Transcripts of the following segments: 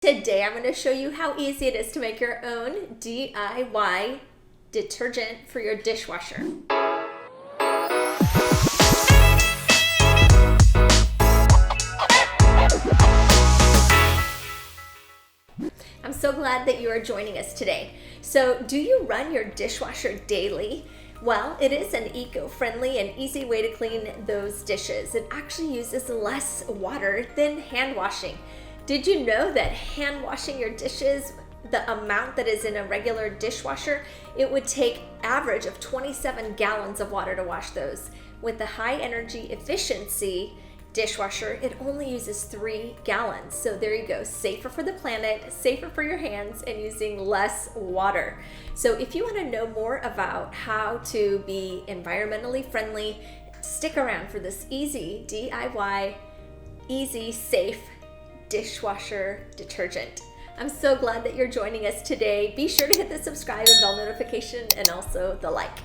Today I'm going to show you how easy it is to make your own DIY detergent for your dishwasher. I'm so glad that you are joining us today. So, do you run your dishwasher daily? Well, it is an eco-friendly and easy way to clean those dishes. It actually uses less water than hand washing. Did you know that hand washing your dishes, the amount that is in a regular dishwasher, it would take average of 27 gallons of water to wash those. With the high energy efficiency dishwasher, it only uses 3 gallons. So there you go, safer for the planet, safer for your hands, and using less water. So if you want to know more about how to be environmentally friendly, stick around for this easy DIY, easy, safe dishwasher detergent. I'm so glad that you're joining us today. Be sure to hit the subscribe and bell notification and also the like.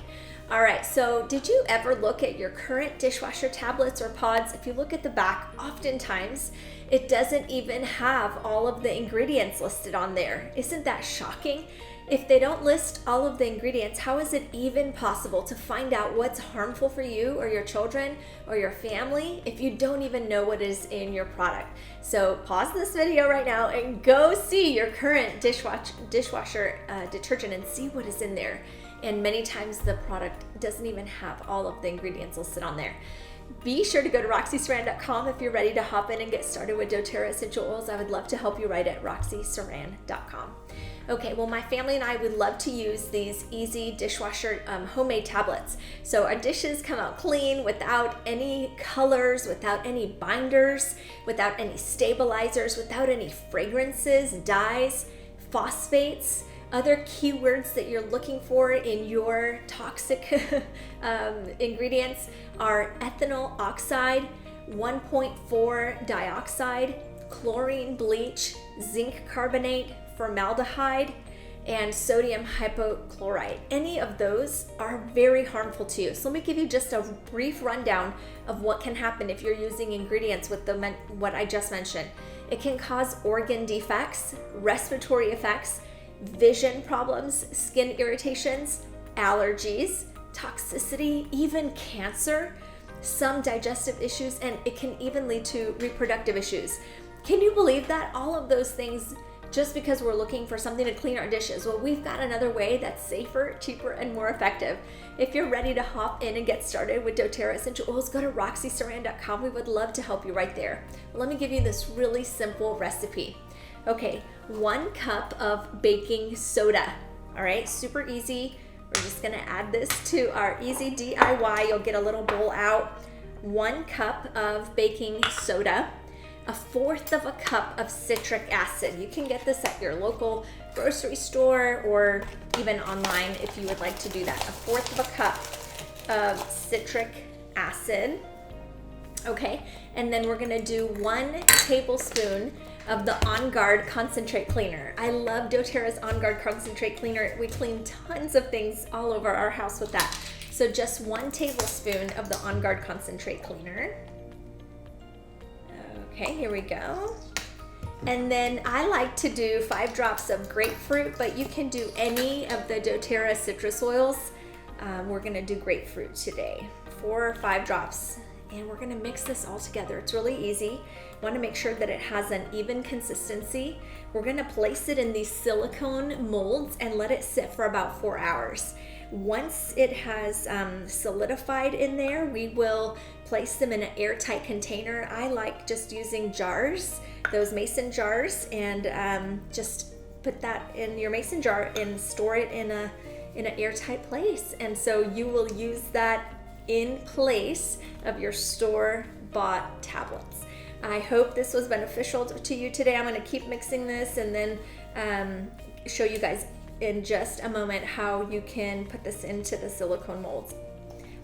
All right, so did you ever look at your current dishwasher tablets or pods? If you look at the back, oftentimes it doesn't even have all of the ingredients listed on there. Isn't that shocking? If they don't list all of the ingredients, how is it even possible to find out what's harmful for you or your children or your family if you don't even know what is in your product? So pause this video right now and go see your current dishwasher detergent and see what is in there. And many times the product doesn't even have all of the ingredients listed on there. Be sure to go to roxysaran.com if you're ready to hop in and get started with doTERRA essential oils. I would love to help you right at roxysaran.com. Okay, well, my family and I would love to use these easy dishwasher homemade tablets. So our dishes come out clean without any colors, without any binders, without any stabilizers, without any fragrances, dyes, phosphates, other keywords that you're looking for in your toxic ingredients are ethanol oxide, 1.4 dioxide, chlorine bleach, zinc carbonate, formaldehyde, and sodium hypochlorite. Any of those are very harmful to you. So let me give you just a brief rundown of what can happen if you're using ingredients with what I just mentioned. It can cause organ defects, respiratory effects, vision problems, skin irritations, allergies, toxicity, even cancer, some digestive issues, and it can even lead to reproductive issues. Can you believe that? All of those things just because we're looking for something to clean our dishes. Well, we've got another way that's safer, cheaper, and more effective. If you're ready to hop in and get started with doTERRA essential oils, go to roxysaran.com. We would love to help you right there. Let me give you this really simple recipe. Okay, 1 cup of baking soda. All right, super easy. We're just gonna add this to our easy DIY. You'll get a little bowl out. 1 cup of baking soda. 1/4 of a cup of citric acid. You can get this at your local grocery store or even online if you would like to do that. 1/4 of a cup of citric acid. Okay, and then we're gonna do 1 tablespoon of the On Guard Concentrate Cleaner. I love doTERRA's On Guard Concentrate Cleaner. We clean tons of things all over our house with that. So just 1 tablespoon of the On Guard Concentrate Cleaner. Okay, here we go. And then I like to do 5 drops of grapefruit, but you can do any of the doTERRA citrus oils. We're gonna do grapefruit today, 4 or 5 drops. And we're gonna mix this all together. It's really easy. Want to make sure that it has an even consistency. We're gonna place it in these silicone molds and let it sit for about 4 hours. Once it has solidified in there, we will place them in an airtight container. I like just using jars, those mason jars, and just put that in your mason jar and store it in an airtight place. And so you will use that in place of your store-bought tablets. I hope this was beneficial to you today. I'm going to keep mixing this and then show you guys in just a moment how you can put this into the silicone molds.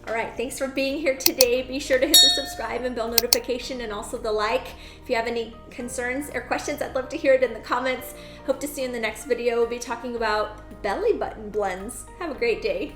All right, thanks for being here today. Be sure to hit the subscribe and bell notification and also the like. If you have any concerns or questions, I'd love to hear it in the comments. Hope to see you in the next video. We'll be talking about belly button blends. Have a great day.